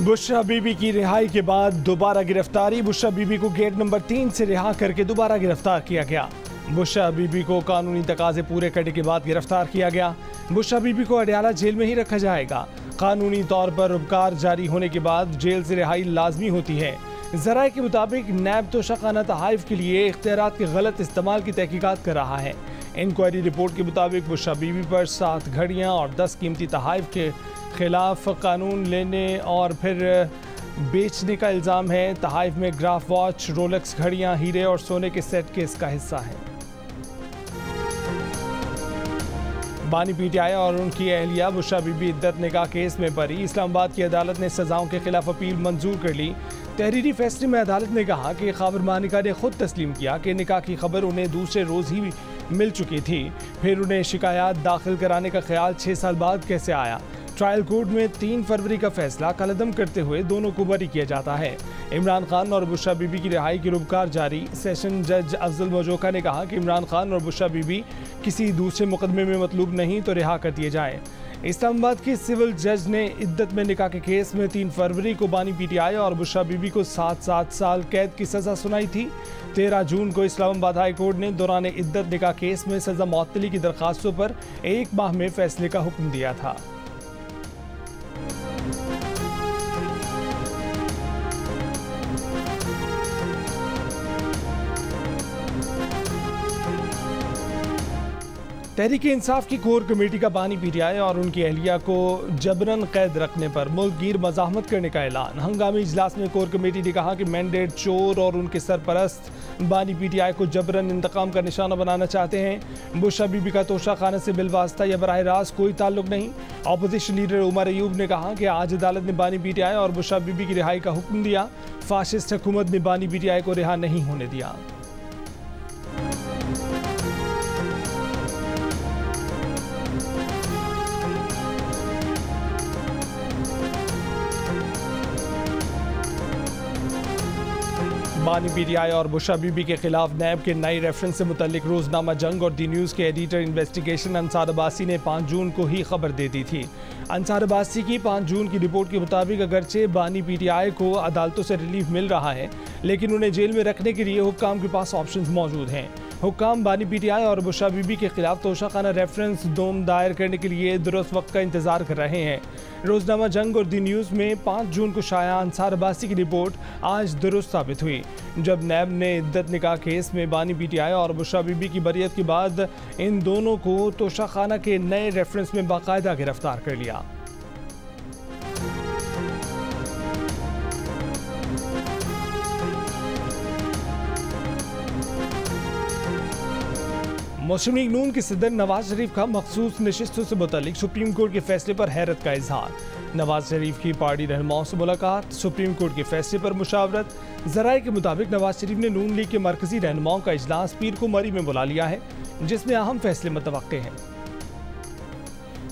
बुशरा बीबी की रिहाई के बाद दोबारा गिरफ्तारी। बुशरा बीबी को गेट नंबर 3 से रिहा करके दोबारा गिरफ्तार किया गया। बुशरा बीबी को कानूनी तकाजे पूरे करने के बाद गिरफ्तार किया गया। बुशरा बीबी को अडयाला जेल में ही रखा जाएगा। कानूनी तौर पर उपकार जारी होने के बाद जेल से रिहाई लाजमी होती है। ज़राए के मुताबिक नैब तोशाखाना तहाइफ के लिए इख्तियारात के गलत इस्तेमाल की तहकीकात कर रहा है। इंक्वायरी रिपोर्ट के मुताबिक बुशरा बीबी पर 7 घड़ियाँ और 10 कीमती तहाइफ के खिलाफ कानून लेने और फिर बेचने का इल्ज़ाम है। तहाइफ में ग्राफ वॉच, रोलेक्स घड़ियाँ, हीरे और सोने के सेट केस का हिस्सा है। बानी पीटीआई और उनकी अहलिया बुशरा बीबी इद्दत निकाह केस में बरी। इस्लामाबाद की अदालत ने सजाओं के खिलाफ अपील मंजूर कर ली। तहरीरी फैसले में अदालत ने कहा कि ख़ाबर मानिका ने खुद तस्लीम किया कि निकाह की खबर उन्हें दूसरे रोज़ ही मिल चुकी थी। फिर उन्हें शिकायत दाखिल कराने का ख्याल 6 साल बाद कैसे आया। ट्रायल कोर्ट में 3 फरवरी का फैसला कलअदम करते हुए दोनों को बरी किया जाता है। इमरान खान और बुशरा बीबी की रिहाई की रुपकार जारी। सेशन जज अफजल मोजोका ने कहा कि इमरान खान और बुशरा बीबी किसी दूसरे मुकदमे में मतलूब नहीं तो रिहा कर दिए जाएं। इस्लामाबाद के सिविल जज ने इद्दत में निकाह के केस में 3 फरवरी को बानी पीटीआई और बुशरा बीबी को 7 साल कैद की सज़ा सुनाई थी। 13 जून को इस्लामाबाद हाई कोर्ट ने दौरान इद्दत निकाह केस में सज़ा मुअत्तली की दरखास्तों पर 1 माह में फैसले का हुक्म दिया था। तहरीक इंसाफ की कोर कमेटी का बानी पीटीआई और उनकी अहलिया को जबरन कैद रखने पर मुल्कगीर मज़ाहमत करने का ऐलान। हंगामी इजलास में कोर कमेटी ने कहा कि मैंडेट चोर और उनके सरपरस्त बानी पीटीआई को जबरन इंतकाम का निशाना बनाना चाहते हैं। बुशरा बीबी का तोशाखाना से बिलवास्ता या बराह रास्त कोई ताल्लुक नहीं। अपोजिशन लीडर उमर अयूब ने कहा कि आज अदालत ने बानी पीटीआई और बुशरा बीबी की रिहाई का हुक्म दिया। फाशिस्ट हुकूमत ने बानी पीटीआई को रिहा नहीं होने दिया। बानी पीटीआई और बुशरा बीबी के खिलाफ नैब के नई रेफरेंस से मुतल्लिक रोजनामा जंग और दी न्यूज़ के एडिटर इन्वेस्टिगेशन अंसार अब्बासी ने 5 जून को ही खबर दे दी थी। अंसार अब्बासी की 5 जून की रिपोर्ट के मुताबिक अगरचे बानी पीटीआई को अदालतों से रिलीफ मिल रहा है, लेकिन उन्हें जेल में रखने के लिए हुक्काम के पास ऑप्शंस मौजूद हैं। हुक्काम बानी पीटीआई और बुशरा बीबी के खिलाफ तोशाखाना रेफरेंस दोम दायर करने के लिए दुरुस्त वक्त का इंतजार कर रहे हैं। रोजनामा जंग और दी न्यूज़ में 5 जून को शाया अंसार अब्बासी की रिपोर्ट आज दुरुस्त साबित हुई, जब नैब ने इद्दत निकाह केस में बानी पीटीआई और बुशरा बीबी की बरियत के बाद इन दोनों को तोशाखाना के नए रेफरेंस में बाकायदा गिरफ्तार कर लिया। मुस्लिम लीग नून के सदर नवाज शरीफ का मखसूस नशिस्तों से मुतालिक सुप्रीम कोर्ट के फैसले पर हैरत का इजहार। नवाज शरीफ की पार्टी रहनुमाओं से मुलाकात, सुप्रीम कोर्ट के फैसले पर मुशावरत। ज़राए के मुताबिक नवाज शरीफ ने नून लीग के मरकजी रहनुमाओं का इजलास पीर को मरी में बुला लिया है, जिसमें अहम फैसले मुतवक्के हैं।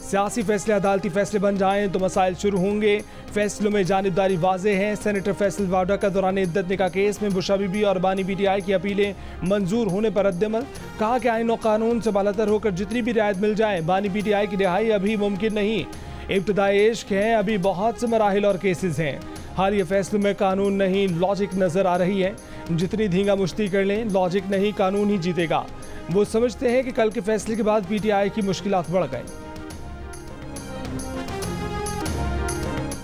सियासी फैसले अदालती फैसले बन जाएं तो मसाइल शुरू होंगे। फैसलों में जानिबदारी वाज़ेह है। सेनेटर फैसल वाडा का दौरान इद्दत निकाह केस में बुशरा बीबी और बानी पीटीआई की अपीलें मंजूर होने पर रद्दअमल। कहा कि आईन और कानून से बालातर होकर जितनी भी रियायत मिल जाए, बानी पीटीआई की रिहाई अभी मुमकिन नहीं। इब्तदाई इश्क है, अभी बहुत से मराहिल और केसेस हैं। हालिया फैसलों में कानून नहीं लॉजिक नजर आ रही है। जितनी धींगा मुश्ती कर लें, लॉजिक नहीं कानून ही जीतेगा। वो समझते हैं कि कल के फैसले के बाद पीटीआई की मुश्किलात बढ़ गई।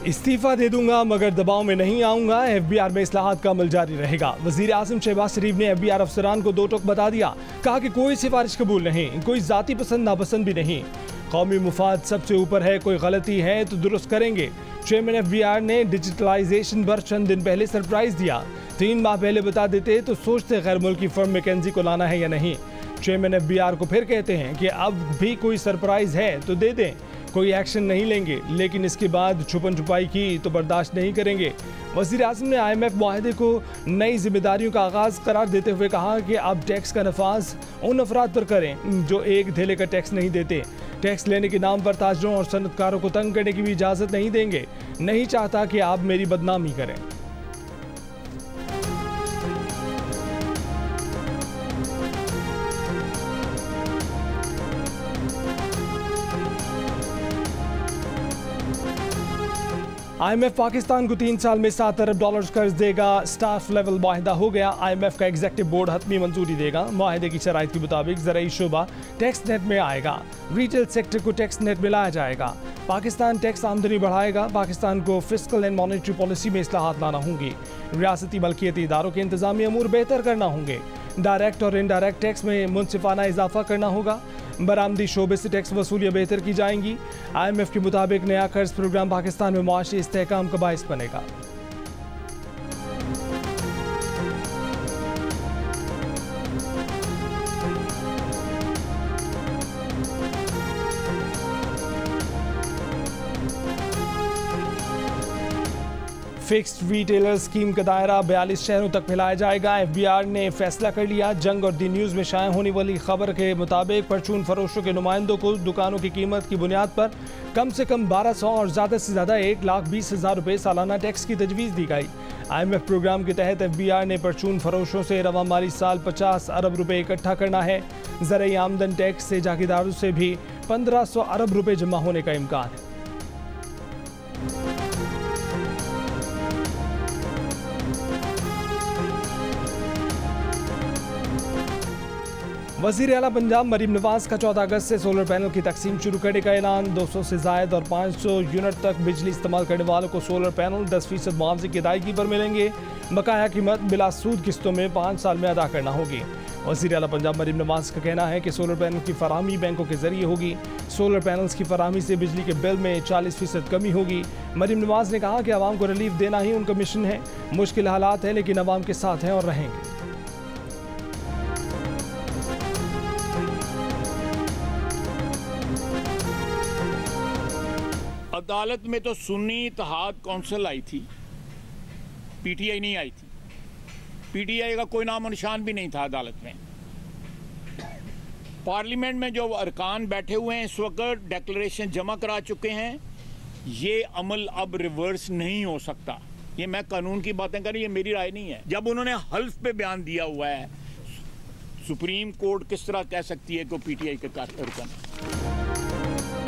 इस्तीफा दे दूंगा मगर दबाव में नहीं आऊंगा। FBI में इस्लाहात का अमल जारी रहेगा। वजीर आज़म शहबाज शरीफ ने FBI अफसरान को 2 टोक बता दिया। कहा कि कोई सिफारिश कबूल नहीं, कोई जाती पसंद नापसंद भी नहीं। कौमी मुफाद सबसे ऊपर है, कोई गलती है तो दुरुस्त करेंगे। चेयरमैन FBI ने डिजिटलाइजेशन पर चंद दिन पहले सरप्राइज दिया। 3 माह पहले बता देते तो सोचते गैर मुल्की फर्म मैकेंजी को लाना है या नहीं। चेयरमैन FBI को फिर कहते हैं कि अब भी कोई सरप्राइज है तो दे दें, कोई एक्शन नहीं लेंगे, लेकिन इसके बाद छुपन छुपाई की तो बर्दाश्त नहीं करेंगे। वज़ीर आज़म ने IMF मुआहदे को नई जिम्मेदारियों का आगाज़ करार देते हुए कहा कि अब टैक्स का नफाज उन अफराद पर करें जो एक धेले का टैक्स नहीं देते। टैक्स लेने के नाम पर ताजरों और सनतकारों को तंग करने की भी इजाज़त नहीं देंगे। नहीं चाहता कि आप मेरी बदनामी करें। IMF पाकिस्तान को 3 साल में $7 अरब कर्ज देगा। स्टाफ लेवल मुआहिदा हो गया। IMF का एग्जीक्यूटिव बोर्ड हतमी मंजूरी देगा। मुआहिदे की शराइत के मुताबिक ज़राई शोबा टैक्स नेट में आएगा। रिटेल सेक्टर को टैक्स नेट में लाया जाएगा। पाकिस्तान टैक्स आमदनी बढ़ाएगा। पाकिस्तान को फिस्कल एंड मॉनेटरी पॉलिसी में इस्लाहात लाना होंगी। रियासती मलकियती इदारों के इंतजामी अमूर बेहतर करना होंगे। डायरेक्ट और इनडायरेक्ट टैक्स में मुनसिफाना इजाफा करना होगा। बरामदी शोबे से टैक्स वसूलियाँ बेहतर की जाएंगी। IMF के मुताबिक नया कर्ज प्रोग्राम पाकिस्तान में मुआशी इस्तेहकाम का बाइस बनेगा। फिक्स्ड रिटेलर स्कीम का दायरा 42 शहरों तक फैलाया जाएगा। FBR ने फैसला कर लिया। जंग और दी न्यूज़ में शाया होने वाली खबर के मुताबिक परचून फरोशों के नुमाइंदों को दुकानों की कीमत की बुनियाद पर कम से कम 1200 और ज़्यादा से ज़्यादा 1,20,000 रुपये सालाना टैक्स की तजवीज़ दी गई। IMF प्रोग्राम के तहत FBR ने परचून फरोशों से रवा माली साल 50 अरब रुपये इकट्ठा करना है। ज़राई आमदन टैक्स से जागीरदारों से भी 1500 अरब रुपये जमा होने का इम्कान है। वज़ीर आला पंजाब मरीम नवाज का 14 अगस्त से सोलर पैनल की तकसीम शुरू करने का ऐलान। 200 से ज़ायद और 500 यूनिट तक बिजली इस्तेमाल करने वालों को सोलर पैनल 10% मुआवजे की अदायगी पर मिलेंगे। बकाया कीमत बिला सूद किस्तों में 5 साल में अदा करना होगी। वज़ीर आला पंजाब मरीम नवाज का कहना है कि सोलर पैनल की फराहमी बैंकों के जरिए होगी। सोलर पैनल्स की फराहमी से बिजली के बिल में 40% कमी होगी। मरीम नवाज ने कहा कि आवाम को रिलीफ देना ही उनका मिशन है। मुश्किल हालात है लेकिन आवाम के साथ हैं और रहेंगे। अदालत में तो सुन्नी इत्तेहाद कौंसिल आई थी, PTI नहीं आई थी। PTI का कोई नाम और निशान भी नहीं था अदालत में। पार्लियामेंट में जो अरकान बैठे हुए हैं इस वक्त डिक्लेरेशन जमा करा चुके हैं। ये अमल अब रिवर्स नहीं हो सकता। ये मैं कानून की बातें कर रही, ये मेरी राय नहीं है। जब उन्होंने हल्फ पे बयान दिया हुआ है, सुप्रीम कोर्ट किस तरह कह सकती है कि PTI के अरकान।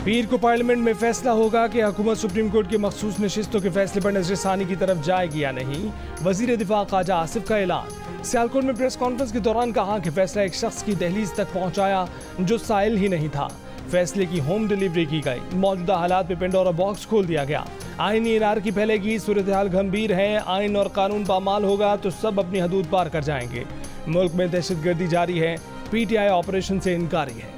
पीर को पार्लियामेंट में फैसला होगा कि हुकूमत सुप्रीम कोर्ट की मखसूस नशिस्तों के फैसले पर नजरसानी की तरफ जाएगी या नहीं। वजीर दिफा ख्वाजा आसिफ का ऐलान। सियालकोट में प्रेस कॉन्फ्रेंस के दौरान कहा कि फैसला एक शख्स की दहलीज तक पहुंचाया जो साइल ही नहीं था। फैसले की होम डिलीवरी की गई। मौजूदा हालात में पेंडोरा बॉक्स खोल दिया गया। आईनी इनारकी फैलेगी। सूरत हाल गंभीर है। आइन और कानून पामाल होगा तो सब अपनी हदूद पार कर जाएंगे। मुल्क में दहशतगर्दी जारी है। PTI ऑपरेशन से इनकारी है।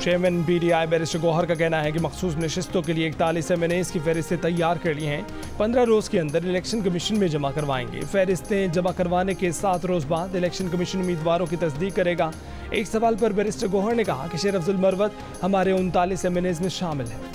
चेयरमैन PTI बैरिस्टर गौहर का कहना है कि मखसूस नशिस्तों के लिए 41 MNAs की फहरिस्तें तैयार कर ली हैं। 15 रोज़ के अंदर इलेक्शन कमीशन में जमा करवाएंगे। फहरिस्तें जमा करवाने के 7 रोज़ बाद इलेक्शन कमीशन उम्मीदवारों की तस्दीक करेगा। एक सवाल पर बैरिस्टर गौहर ने कहा कि शेर अफजल मरवत हमारे 39 MNAs में शामिल है।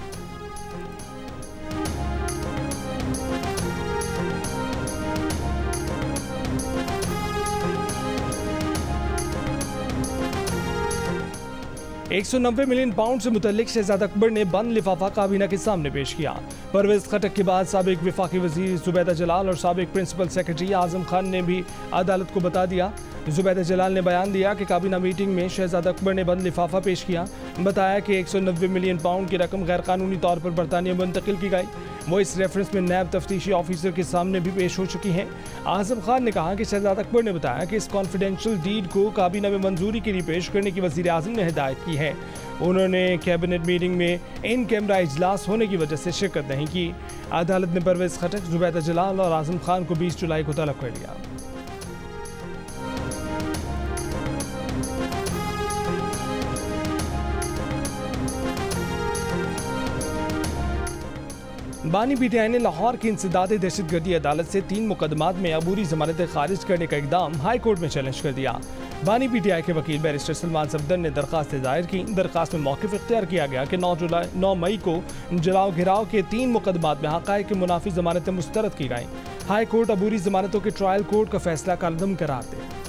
£190 मिलियन से मुतल्लिक शहजाद अकबर ने बंद लिफाफा काबीना के सामने पेश किया। परवेज खटक के बाद साबिक वफाकी वजीर जुबैदा जलाल और साबिक प्रिंसिपल सेक्रेटरी आजम खान ने भी अदालत को बता दिया। जुबैदा जलाल ने बयान दिया कि काबीना मीटिंग में शहजाद अकबर ने बंद लिफाफा पेश किया। बताया कि £190 मिलियन की रकम गैर कानूनी तौर पर बरतानिया मुंतकिल की गई। वो इस रेफरेंस में नैब तफ्तीशी ऑफिसर के सामने भी पेश हो चुकी हैं। आजम खान ने कहा कि शहजाद अकबर ने बताया कि इस कॉन्फिडेंशियल डीड को काबीना में मंजूरी के लिए पेश करने की वज़ीर आज़म ने हिदायत की है। उन्होंने कैबिनेट मीटिंग में इन कैमरा इजलास होने की वजह से शिरकत नहीं की। अदालत ने परवेज खटक, जुबैदा जलाल और आजम खान को 20 जुलाई को तलब कर लिया। बानी PTI ने लाहौर की इंसदाद दहशतगर्दी अदालत से 3 मुकदमात में अबूरी जमानतें खारिज करने का इकदाम हाई कोर्ट में चैलेंज कर दिया। बानी PTI के वकील बैरिस्टर सलमान सफदर ने दरखास्त दायर की। दरखास्त में मौक़िफ़ इख्तियार किया गया कि 9 मई को जलाओ घिराव के 3 मुकदमात में हक़ाइक़ के मुनाफी जमानतें मुस्तरद की गईं। हाई कोर्ट अबूरी जमानतों के ट्रायल कोर्ट का फैसला कलअदम करार दे।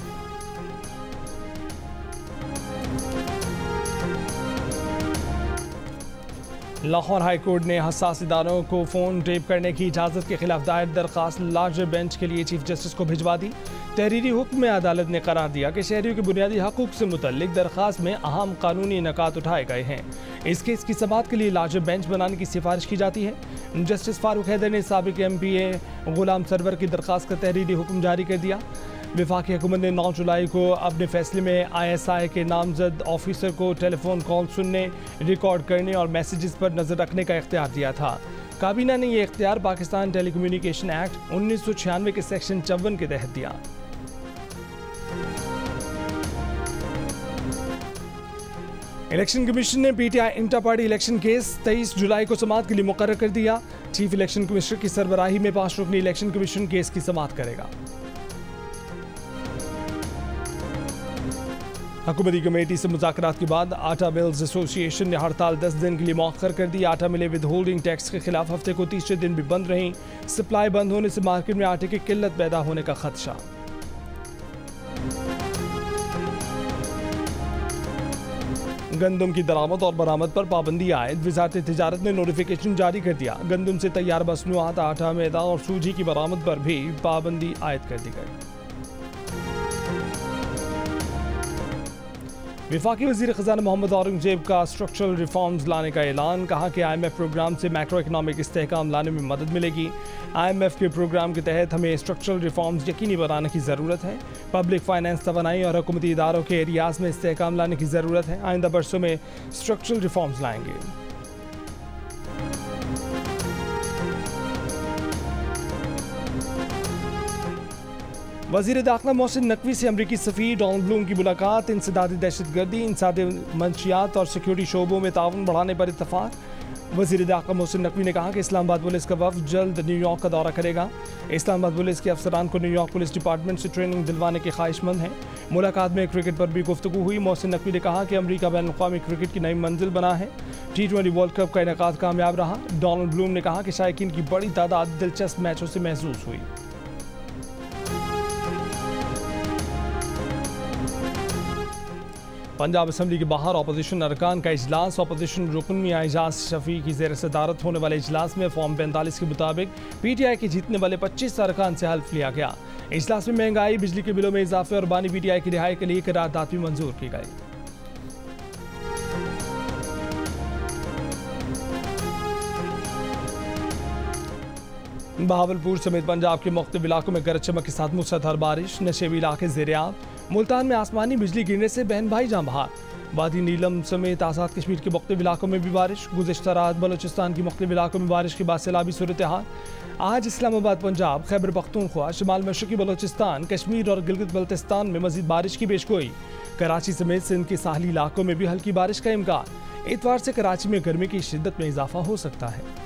लाहौर हाई कोर्ट ने हसास इदारों को फ़ोन टेप करने की इजाज़त के खिलाफ दायर दरख्वास्त लार्जर बेंच के लिए चीफ जस्टिस को भिजवा दी। तहरीरी हुक्म में अदालत ने करार दिया कि शहरियों के बुनियादी हकूक़ से मुतल्लिक दरख्वास्त में अहम कानूनी नकात उठाए गए हैं। इस केस की समाअत के लिए लार्जर बेंच बनाने की सिफारिश की जाती है। जस्टिस फारूक हैदर ने साबिक MPA गुलाम सरवर की दरख्वास्त का तहरीरी हुक्म जारी कर दिया। वफाकी हुकूमत ने 9 जुलाई को अपने फैसले में ISI के नामजद ऑफिसर को टेलीफोन कॉल सुनने, रिकॉर्ड करने और मैसेजेस पर नज़र रखने का इख्तियार दिया था। काबीना ने यह इख्तियार पाकिस्तान टेलीकम्युनिकेशन एक्ट 1996 के सेक्शन 54 के तहत दिया। इलेक्शन कमीशन ने PTI inter party election case 23 जुलाई को समाअत के लिए मुकर्रर कर दिया। चीफ इलेक्शन कमिश्नर की सरबराही में 5 रुकनी इलेक्शन कमीशन केस की समाअत करेगा। हुकूमती कमेटी से मुज़ाकरात के बाद आटा मिल्स एसोसिएशन ने हड़ताल 10 दिन के लिए मौखर कर दी। आटा मिलें विद होल्डिंग टैक्स के खिलाफ हफ्ते को तीसरे दिन भी बंद रहीं। सप्लाई बंद होने से मार्केट में आटे की किल्लत पैदा होने का खदशा। गंदम की दरामद और बरामद पर पाबंदी आयद। वज़ारत तिजारत ने नोटिफिकेशन जारी कर दिया। गंदम से तैयार मसनूआत, आटा, मैदा और सूजी की बरामद पर भी पाबंदी आयद कर दी गई। वफाकी वज़ीर ख़ज़ाना मोहम्मद औरंगज़ेब का स्ट्रक्चरल रिफॉर्म्स लाने का ऐलान। कहा कि IMF प्रोग्राम से मैक्रो इकनॉमिक इस्तेहकाम लाने में मदद मिलेगी। IMF के प्रोग्राम के तहत हमें स्ट्रक्चरल रिफॉर्म्स यकीनी बनाने की ज़रूरत है। पब्लिक फाइनेंस, तवानाई और हुकूमती इदारों के एरियाज़ में इस्तेहकाम लाने की ज़रूरत है। आइंदा बरसों में स्ट्रक्चरल रिफॉर्म्स लाएंगे। वज़ीर दाखिला मोहसिन नकवी से अमरीकी सफ़ीर डोनाल्ड ब्लूम की मुलाकात। इंसदादी दहशतगर्दी, इंसादी मंशियात और सिक्योरिटी शोबों में ताउन बढ़ाने पर इत्तफाक। वज़ीर दाखिला मोहसिन नकवी ने कहा कि इस्लामाबाद पुलिस का वफ़द जल्द न्यूयॉर्क का दौरा करेगा। इस्लामाबाद पुलिस के अफसरान को न्यूयॉर्क पुलिस डिपार्टमेंट से ट्रेनिंग दिलवाने के ख्वाहिशमंद हैं। मुलाकात में क्रिकेट पर भी गुफ्तगू हुई। मोहसिन नकवी ने कहा कि अमरीका बैनुल-अक़वामी क्रिकेट की नई मंजिल बना है। T20 वर्ल्ड कप का इनेकाद कामयाब रहा। डोनाल्ड ब्लूम ने कहा कि शायकीन की बड़ी तादाद दिलचस्प मैचों से महसूस हुई। पंजाब असम्बली के बाहर अपोजिशन अरकान का इजलास। अपोजिशन रुकन मियां एजाज शफी की ज़ेर सदारत होने वाले इजलास में फॉर्म 45 के मुताबिक PTI के जीतने वाले 25 अरकान से हल्फ लिया गया। इजलास में महंगाई, बिजली के बिलों में इजाफे और बानी PTI की रिहाई के लिए करारदाद भी मंजूर की गई। बहावलपुर समेत पंजाब के मुख्तलिफ इलाकों में गरज चमक के साथ मूसलाधार बारिश। नशेबी इलाके ज़ेर-ए-आब। मुल्तान में आसमानी बिजली गिरने से बहन भाई जान बहार। वादी नीलम समेत आज़ाद कश्मीर के मुख्तलिफ इलाकों में भी बारिश। गुज़िश्ता रात बलोचिस्तान के मुख्तलिफ इलाकों में बारिश के बाद सैलाबी सूरत हाल। आज इस्लामाबाद, पंजाब, खैबर पख्तूनख्वा, शुमाल मशरक़ी बलोचिस्तान, कश्मीर और गिलगित बल्तिस्तान में मज़ीद बारिश की पेशगोई। कराची समेत सिंध के साहली इलाकों में भी हल्की बारिश का इम्कान। इतवार से कराची में गर्मी की शिद्दत में इजाफा हो सकता है।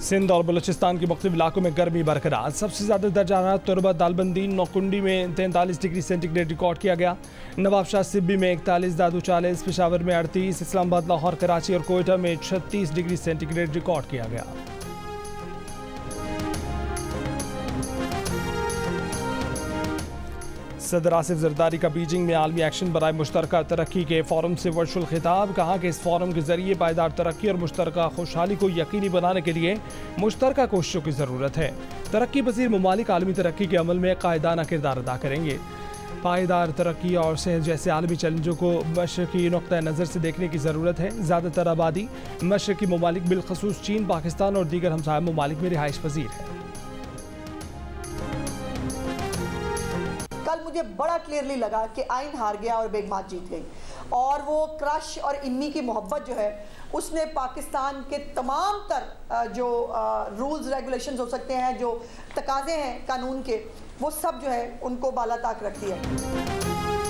सिंध और बलूचिस्तान के मुख्तलिफ इलाकों में गर्मी बरकरार। सबसे ज़्यादा दर्जा तुरबा, दालबंदी, नौकुंडी में 43 डिग्री सेंटीग्रेड रिकॉर्ड किया गया। नवाबशाह सिब्बी में 41, दादू 40, पेशावर में 38, इस्लामाबाद, लाहौर, कराची और कोयटा में 36 डिग्री सेंटीग्रेड रिकॉर्ड किया गया। सदर आसिफ जरदारी का बीजिंग में आलमी एक्शन बराए मुश्तरका तरक्की के फोरम से वर्चुअल खिताब। कहा कि इस फोरम के जरिए पायदार तरक्की और मुश्तरका खुशहाली को यकीनी बनाने के लिए मुश्तरका कोशिशों की ज़रूरत है। तरक्की पजीर ममालिक आलमी तरक्की के अमल में कायदाना किरदार अदा करेंगे। पायदार तरक्की और सेहत जैसे आलमी चैलेंजों को मशरकी नुक्ता नज़र से देखने की ज़रूरत है। ज़्यादातर आबादी मशरकी ममालिक बिलखसूस चीन, पाकिस्तान और दीगर हमसाया ममालिक में रिहाइश पजीर है। कल मुझे बड़ा क्लियरली लगा कि आइन हार गया और बेगमात जीत गई, और वो क्रश और इम्मी की मोहब्बत जो है उसने पाकिस्तान के तमाम तर जो रूल्स रेगुलेशंस हो सकते हैं, जो तकाजे हैं कानून के, वो सब जो है उनको बालाताक रख दिया।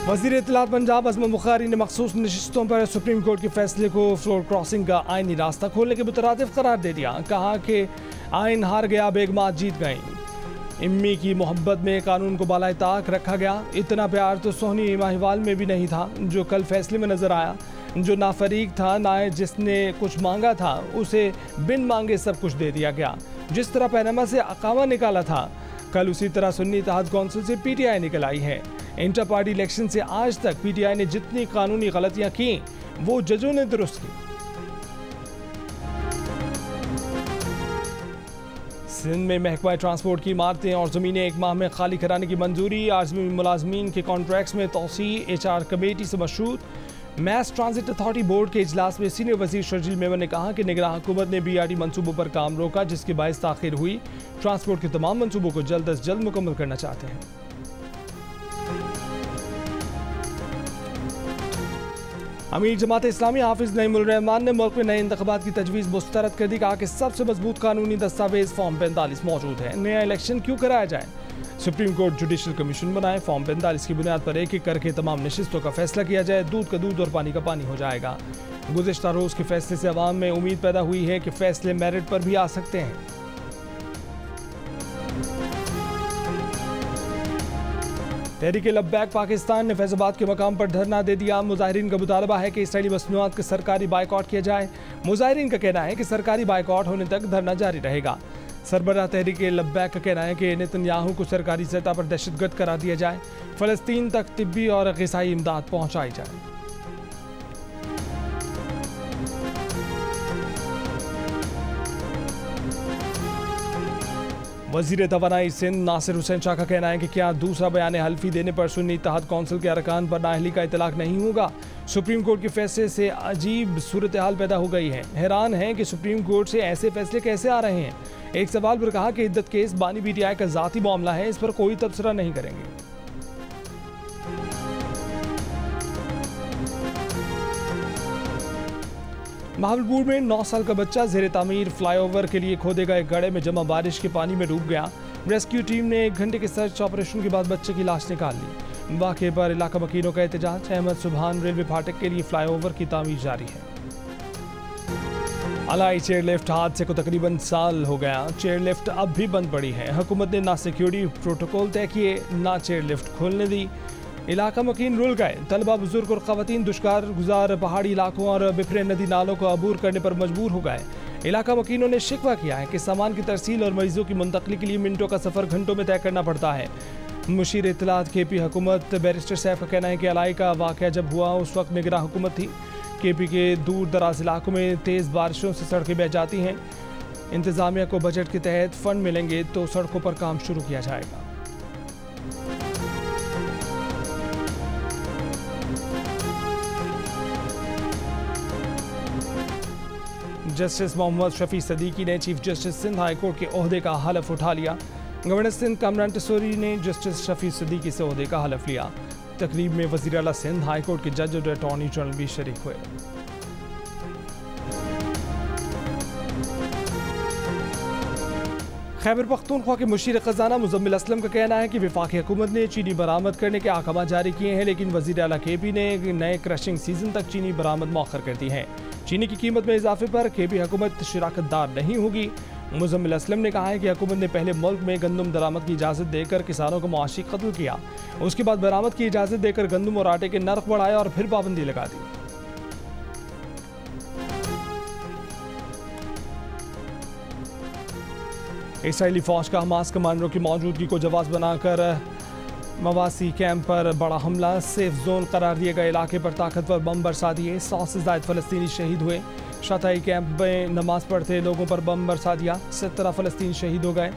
वज़ीर इत्तलात पंजाब अज़मा बुखारी ने मखसूस नशिस्तों पर सुप्रीम कोर्ट के फैसले को फ्लोर क्रॉसिंग का आइनी रास्ता खोलने के मुतरादिफ करार दे दिया। कहा कि आइन हार गया, बेगमात जीत गई। इम्मी की मोहब्बत में कानून को बालाए ताक रखा गया। इतना प्यार तो सोहनी माहिवाल में भी नहीं था जो कल फैसले में नजर आया। जो नाफरीक था, ना जिसने कुछ मांगा था, उसे बिन मांगे सब कुछ दे दिया गया। जिस तरह पैनामा से अकावा निकाला था, कल उसी तरह सुन्नी इत्तेहाद कौंसिल से पीटीआई निकल आई है। इंटर पार्टी इलेक्शन से आज तक पीटीआई ने जितनी कानूनी गलतियां की वो जजों ने दुरुस्त की। सिंध में महकमा ट्रांसपोर्ट की इमारतें और ज़मीनें 1 माह में खाली कराने की मंजूरी। आज़मी मुलाजमीन के कॉन्ट्रैक्ट्स में तौसी। HR कमेटी से मशरूत। मैस ट्रांजिट अथॉरिटी बोर्ड के इजलास में सीनियर वजीर शर्जील मेमन ने कहा कि निगरान हुकूमत ने BRT मंसूबों पर काम रोका, जिसके बायस ताखीर हुई। ट्रांसपोर्ट के तमाम मंसूबों को जल्द अज जल्द मुकम्मल करना चाहते हैं। अमीर जमात इस्लामी हाफिज नईमुल रहमान ने मुल्क में नए इंतखाबात की तजवीज़ मुस्तरद कर दी। कहा कि सबसे मजबूत कानूनी दस्तावेज फॉर्म 45 मौजूद है। नया इलेक्शन क्यों कराया जाए, सुप्रीम कोर्ट जुडिशल कमीशन बनाए। फॉर्म 45 की बुनियाद पर एक एक करके तमाम नशिस्तों का फैसला किया जाए। दूध का दूध और पानी का पानी हो जाएगा। गुज़िश्ता रोज़ के फैसले से अवाम में उम्मीद पैदा हुई है कि फैसले मेरिट पर भी आ सकते हैं। तहरीक लब्बैक पाकिस्तान ने फैज़ाबाद के मकाम पर धरना दे दिया। मुजाहिरीन का मुतालबा है कि इसराइली मसनूआत का सरकारी बाइकआउट किया जाए। मुजाहिरीन का कहना है कि सरकारी बाइकआउट होने तक धरना जारी रहेगा। सरबराह तहरीक लब्बैक का कहना है कि नेतन्याहू को सरकारी सतह पर दहशतगर्द करार दिया जाए। फ़लस्तीन तक तिब्बी और ग़िज़ाई इमदाद पहुँचाई जाए। वज़ीर तवानाई सिंध नासिर हुसैन शाह का कहना है कि क्या दूसरा बयान हल्फी देने पर सुन्नी इत्तेहाद कौंसिल के अरकान पर नाअहली का इतलाक नहीं होगा। सुप्रीम कोर्ट के फैसले से अजीब सूरत हाल पैदा हो गई है। हैरान है कि सुप्रीम कोर्ट से ऐसे फैसले कैसे आ रहे हैं। एक सवाल पर कहा कि इद्दत केस बानी PTI का ज़ाती मामला है, इस पर कोई तबसरा नहीं करेंगे। बहावलपुर में 9 साल का बच्चा ज़ेरे तामीर फ्लाईओवर के लिए खोदे गए गड्ढे में जमा बारिश के पानी में डूब गया। रेस्क्यू टीम ने 1 घंटे के सर्च ऑपरेशन के बाद बच्चे की लाश निकाल ली। वाक़े पर इलाका वकीलों का एहतजाज। अहमद सुबहान रेलवे फाटक के लिए फ्लाईओवर की तामीर जारी है। अलाई चेयरलिफ्ट हादसे को तकरीबन साल हो गया। चेयरलिफ्ट अब भी बंद पड़ी है। हुकूमत ने ना सिक्योरिटी प्रोटोकॉल तय किए, ना चेयरलिफ्ट खोलने दी। इलाका मकीन रुल गए। तलबा, बुजुर्ग और ख़वातीन दुश्कार गुजार पहाड़ी इलाकों और बिखरे नदी नालों को अबूर करने पर मजबूर हो गए। इलाका मकीनों ने शिकवा किया है कि सामान की तरसील और मरीजों की मुंतकली के लिए मिनटों का सफ़र घंटों में तय करना पड़ता है। मुशीर इत्तलात KP हुकूमत बैरिस्टर सैफ का कहना है कि अलाई का वाक़या जब हुआ उस वक्त निगरान हुकूमत थी। KP के दूर दराज इलाकों में तेज़ बारिशों से सड़कें बह जाती हैं। इंतज़ामिया को बजट के तहत फ़ंड मिलेंगे तो सड़कों पर काम शुरू किया जाएगा। जस्टिस मोहम्मद शफी सदीकी ने chief justice Sindh high court के ओहदे का हलफ उठा लिया। गवर्नर सिंध कामरान टिसोरी ने जस्टिस शफी सदीकी से ओहदे का हलफ लिया। तकरीब में वज़ीर आला सिंध हाई कोर्ट के जज और अटॉर्नी जनरल भी शरीक हुए। खैबर पख्तूनख्वा के मुशीर ख़जाना मुज़म्मिल असलम का कहना है कि वफाकी हुकूमत ने चीनी बरामद करने के अहकाम जारी किए हैं, लेकिन वज़ीर आला KP ने नए क्रशिंग सीजन तक चीनी बरामद मौखर कर दी है। चीनी की कीमत में इजाफे पर KP हुकूमत शिराकतदार नहीं होगी। मुज़म्मिल असलम ने कहा है कि हुकूमत ने पहले मुल्क में गंदम दरामद की इजाज़त देकर किसानों को मुआशी कत्ल किया, उसके बाद बरामद की इजाज़त देकर गंदम और आटे के नर्ख बढ़ाया और फिर पाबंदी लगा दी। इसराइली फौज का हमास कमांडरों की मौजूदगी को जवाब बनाकर मवासी कैंप पर बड़ा हमला। सेफ जोन करार दिए गए इलाके पर ताकतवर बम बरसा दिए। 100 से ज़ायद फ़लस्तीनी शहीद हुए। शताई कैंप में नमाज पढ़ते लोगों पर बम बरसा दिया। 17 फ़लस्तीनी शहीद हो गए।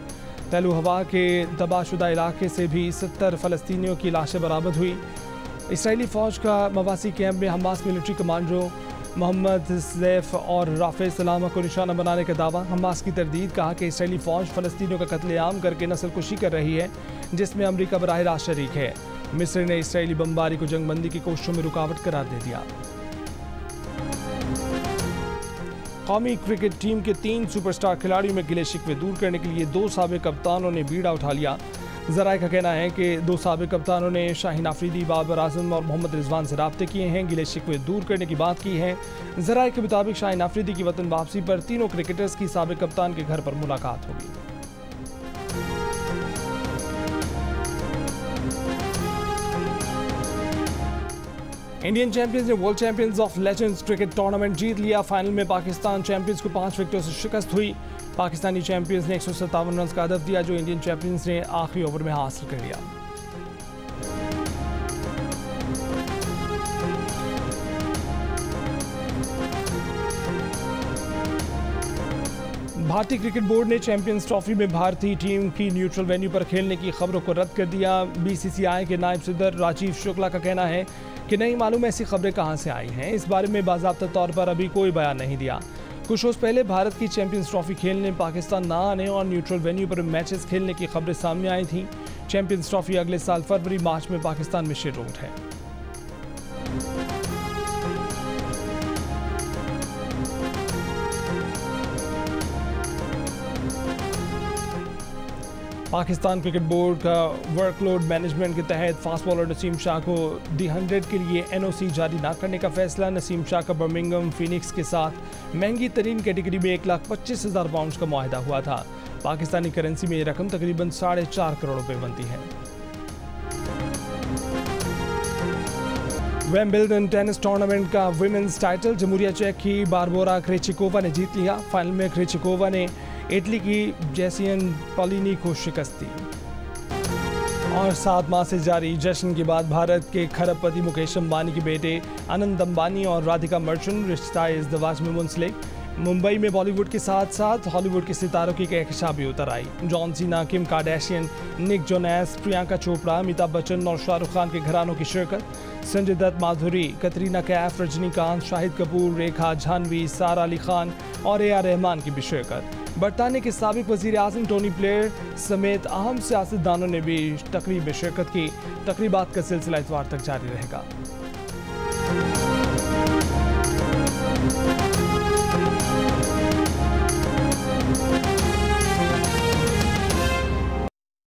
तलू हवा के तबाहशुदा इलाके से भी 70 फ़लस्तीनियों की लाशें बरामद हुई। इसराइली फ़ौज का मवासी कैंप में हमास मिलिट्री कमांडरों मोहम्मद ज़ैफ और राफ़े सलामा को निशाना बनाने का दावा। हमास की तरदीद। कहा कि इसराइली फ़ौज फ़लस्तीनियों का कत्लेआम करके नस्लकुशी कर रही है, जिसमें अमरीका बराह रास्त शरीक है। मिस्र ने इसराइली बमबारी को जंगबंदी की कोशिशों में रुकावट करार दे दिया। कौमी क्रिकेट टीम के 3 सुपरस्टार खिलाड़ियों में गिले शिकवे दूर करने के लिए 2 साबिक कप्तानों ने बीड़ा उठा लिया। ज़राए का कहना है कि 2 साबिक कप्तानों ने शाहीन आफरीदी, बाबर आजम और मोहम्मद रिजवान से राब्ते किए हैं, गिले शिकवे दूर करने की बात की है। ज़राए के मुताबिक शाहीन आफरीदी की वतन वापसी पर तीनों क्रिकेटर्स की साबिक कप्तान के घर पर मुलाकात होगी। इंडियन चैंपियंस ने world champions of legends cricket tournament जीत लिया। फाइनल में पाकिस्तान चैंपियंस को 5 विकेटों से शिकस्त हुई। पाकिस्तानी चैंपियंस ने 157 रन का हदफ दिया, जो इंडियन चैंपियंस ने आखिरी ओवर में हासिल कर लिया। भारतीय क्रिकेट बोर्ड ने चैंपियंस ट्रॉफी में भारतीय टीम की न्यूट्रल वेन्यू पर खेलने की खबरों को रद्द कर दिया। बीसीसीआई के नायब सदर राजीव शुक्ला का कहना है कि नहीं मालूम ऐसी खबरें कहां से आई हैं। इस बारे में बाज़ाब्ता तौर पर अभी कोई बयान नहीं दिया। कुछ रोज़ पहले भारत की चैंपियंस ट्रॉफी खेलने पाकिस्तान ना आने और न्यूट्रल वेन्यू पर मैचेस खेलने की खबरें सामने आई थीं। चैंपियंस ट्रॉफी अगले साल फरवरी मार्च में पाकिस्तान में शुरू है। पाकिस्तान क्रिकेट बोर्ड का वर्कलोड मैनेजमेंट के तहत फास्ट बॉलर नसीम शाह को D100 के लिए NOC जारी न करने का फैसला। नसीम शाह का बर्मिंघम फिनिक्स के साथ महंगी तरीन कैटेगरी में 1,25,000 पाउंड का मुआहदा हुआ था। पाकिस्तानी करेंसी में ये रकम तकरीबन 4.5 करोड़ रुपए बनती है। विंबलडन टेनिस टूर्नामेंट का विमेंस टाइटल जमहूरिया चेक की बारबोरा क्रेचिकोवा ने जीत लिया। फाइनल में क्रेचिकोवा ने इटली की जेसियन पॉलिनी को शिकस्त दी। और 7 माह से जारी जश्न के बाद भारत के खरबपति मुकेश अंबानी के बेटे आनंद अंबानी और राधिका मर्चेंट रिश्ता-ए-इज़्दिवाज में मुंसलिक। मुंबई में बॉलीवुड के साथ साथ हॉलीवुड के सितारों की कहकशां भी उतर आई। John Cena, Kim Kardashian, Nick Jonas, Priyanka Chopra, Amitabh Bachchan और शाहरुख खान के घरानों की शिरकत। संजय दत्त, माधुरी, कतरीना कैफ, रजनीकांत, शाहिद कपूर, रेखा जाह्नवी, सारा अली खान और AR रहमान की भी शिरकत। बरतानिया के साबिक वज़ीर आज़म टोनी ब्लेयर समेत अहम सियासतदानों ने भी तकरीब में शिरकत की। तकरीबात का सिलसिला इतवार तक जारी रहेगा।